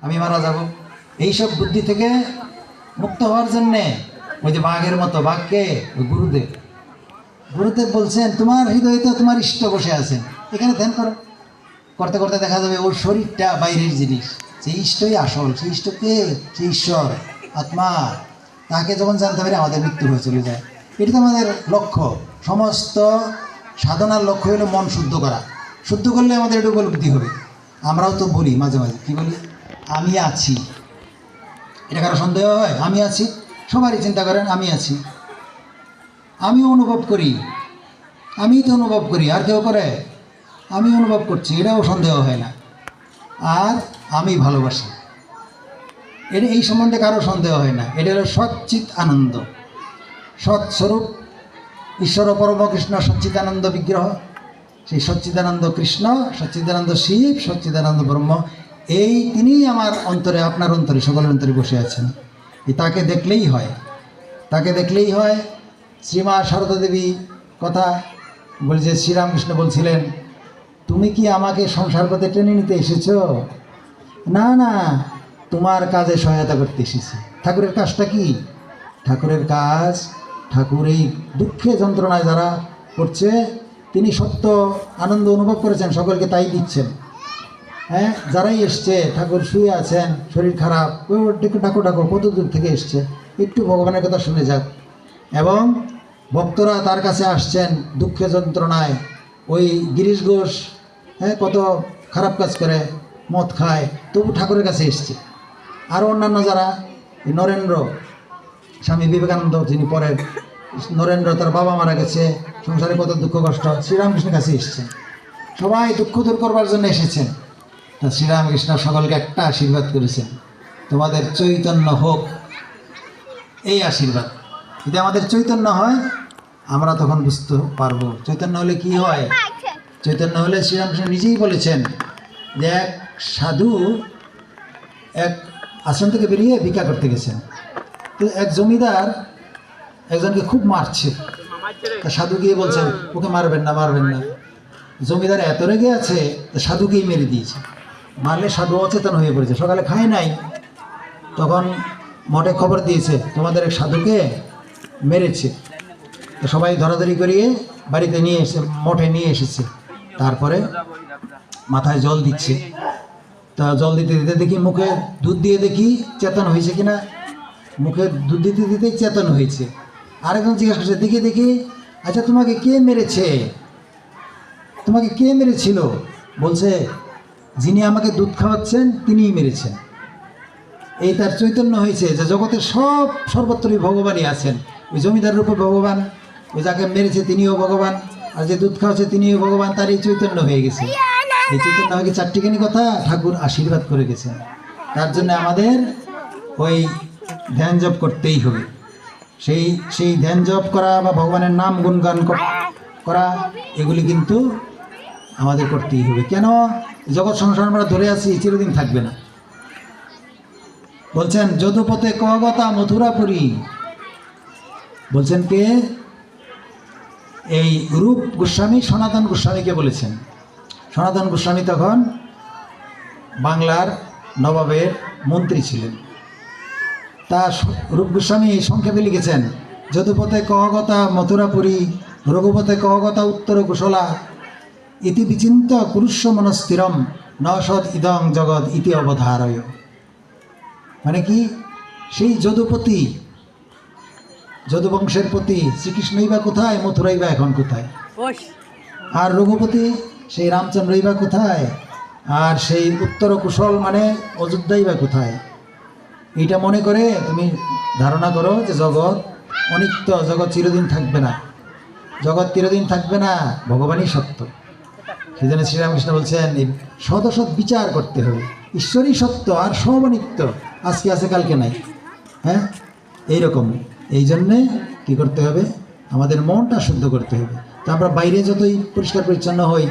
আমি মারা যাব। এইসব বুদ্ধি থেকে মুক্ত হওয়ার জন্যে ওই যে বাঘের মতো, বাঘকে গুরুদেব গুরুদেব বলছেন তোমার হৃদয়ে তো তোমার ইষ্ট বসে আছেন, এখানে ধ্যান করো। করতে করতে দেখা যাবে ওর শরীরটা বাইরের জিনিস, সেই ইষ্টই আসল। সেই ইষ্টকে, সেই ঈশ্বর আত্মা, তাকে যখন জানতে পারি আমাদের মৃত্যু হয়ে চলে যায়। এটা তো আমাদের লক্ষ্য। সমস্ত সাধনার লক্ষ্য হলো মন শুদ্ধ করা। শুদ্ধ করলে আমাদের এটা উপলব্ধি হবে। আমরাও তো বলি মাঝে মাঝে, কী বলি, আমি আছি। এটা কারো সন্দেহ হয়? আমি আছি, সবারই চিন্তা করেন আমি আছি, আমিও অনুভব করি, আমি তো অনুভব করি, আর কেউ করে? আমি অনুভব করছি, এটাও সন্দেহ হয় না। আর আমি ভালোবাসি, এটা এই সম্বন্ধে কারো সন্দেহ হয় না। এটা হলো সচ্চিৎ আনন্দ, সৎস্বরূপ ঈশ্বর পরম কৃষ্ণ সচ্চিদানন্দ বিগ্রহ। সেই সচ্চিদানন্দ কৃষ্ণ, সচ্চিদানন্দ শিব, সচ্চিদানন্দ ব্রহ্ম, এই তিনিই আমার অন্তরে, আপনার অন্তরে, সকলের অন্তরে বসে আছেন। এই তাকে দেখলেই হয়, তাকে দেখলেই হয়। শ্রীমা সারদা দেবী কথা বলছে, শ্রীরামকৃষ্ণ বলছিলেন, তুমি কি আমাকে সংসার পথে টেনে নিতে এসেছো? না না, তোমার কাজে সহায়তা করতে এসেছি। ঠাকুরের কাজটা কি? ঠাকুরের কাজ, ঠাকুর এই দুঃখে যন্ত্রণায় যারা করছে, তিনি সত্য আনন্দ অনুভব করেছেন, সকলকে তাই দিচ্ছেন। হ্যাঁ, যারাই এসছে, ঠাকুর শুয়ে আছেন, শরীর খারাপ, ঠাকুর ঠাকুর কত দূর থেকে এসছে, একটু ভগবানের কথা শুনে যাক। এবং ভক্তরা তার কাছে আসছেন দুঃখে যন্ত্রণায়। ওই গিরিশ ঘোষ, হ্যাঁ, কত খারাপ কাজ করে, মদ খায়, তবু ঠাকুরের কাছে এসছে। আরও অন্যান্য যারা, নরেন্দ্র, স্বামী বিবেকানন্দ যিনি পরের, নরেন্দ্র, তার বাবা মারা গেছে, সংসারে কত দুঃখ কষ্ট, শ্রীরামকৃষ্ণের কাছে এসছেন। সবাই দুঃখ দূর করবার জন্য এসেছেন। তা শ্রীরামকৃষ্ণ সকলকে একটা আশীর্বাদ করেছেন, তোমাদের চৈতন্য হোক, এই আশীর্বাদ। যদি আমাদের চৈতন্য হয়, আমরা তখন বুঝতে পারবো চৈতন্য হলে কি হয়। চৈতন্য হলে শ্রীরামকৃষ্ণ নিজেই বলেছেন যে এক সাধু এক আশ্রম থেকে বেরিয়ে ভিক্ষা করতে গেছেন। তো এক জমিদার একজনকে খুব মারছে। তা সাধু গিয়ে বলছেন, ওকে মারবেন না, মারবেন না। জমিদার এত রেগে আছে, সাধুকেই মেরে দিয়েছে। মারলে সাধু অচেতন হয়ে পড়েছে, সকালে খায় নাই। তখন মঠে খবর দিয়েছে, তোমাদের এক সাধুকে মেরেছে। তো সবাই ধরাধরি করিয়ে বাড়িতে নিয়ে এসে, মঠে নিয়ে এসেছে। তারপরে মাথায় জল দিচ্ছে। তা জল দিতে দিতে দেখি, মুখে দুধ দিয়ে দেখি চেতন হয়েছে কিনা। মুখে দুধ দিতে দিতেই চেতন হয়েছে। আরেকজন জিজ্ঞাসা করছে, দেখি দেখি, আচ্ছা তোমাকে কে মেরেছে? তোমাকে কে মেরেছিল? বলছে, যিনি আমাকে দুধ খাওয়াচ্ছেন তিনিই মেরেছেন। এই তার চৈতন্য হয়েছে যে জগতের সব সর্বত্রই ভগবানই আছেন। ওই জমিদার রূপে ভগবান, ওই যাকে মেরেছে তিনিও ভগবান, আর যে দুধ খাওয়াচ্ছে তিনিও ভগবান। তার এই চৈতন্য হয়ে গেছে। এই চৈতন্য হয়ে চারটিখানি কথা ঠাকুর আশীর্বাদ করে গেছেন। তার জন্য আমাদের ওই ধ্যান জপ করতেই হবে। সেই ধ্যান জপ করা বা ভগবানের নাম গুণগান করা, এগুলি কিন্তু আমাদের করতেই হবে। কেন? জগৎ সংসার আমরা ধরে আছি, চিরদিন থাকবে না। বলছেন, যদুপথে কগতা মথুরাপুরী, বলছেন কে? এই রূপ গোস্বামী সনাতন গোস্বামীকে বলেছেন। সনাতন গোস্বামী তখন বাংলার নবাবের মন্ত্রী ছিলেন। তা রূপ গোস্বামী সংক্ষেপে লিখেছেন, যদুপথে কগতা মথুরাপুরী, রঘুপথে কগতা উত্তর কুশলা, ইতি বিচিন্ত কুরুষ্য মনস্থিরম, নসদ ইদং জগৎ ইতি অবধারয়। মানে কি? সেই যদুপতি, যদুবংশের পতি শ্রীকৃষ্ণই বা কোথায়, মথুরাই বা এখন কোথায়? আর রঘুপতি সেই রামচন্দ্রই বা কোথায়? আর সেই উত্তর কুশল মানে অযোধ্যাই বা কোথায়? এইটা মনে করে তুমি ধারণা করো যে জগৎ অনিত্য, জগৎ চিরদিন থাকবে না। জগৎ চিরদিন থাকবে না, ভগবানই সত্য। সেই জন্য শ্রীরামকৃষ্ণ বলছেন, সৎ অসৎ বিচার করতে হবে। ঈশ্বরই সত্য, আর সব অনিত্য, আজকে আছে কালকে নাই। হ্যাঁ, এইরকম। এই জন্যে কী করতে হবে? আমাদের মনটা শুদ্ধ করতে হবে। তো আমরা বাইরে যতই পরিষ্কার পরিচ্ছন্ন হই,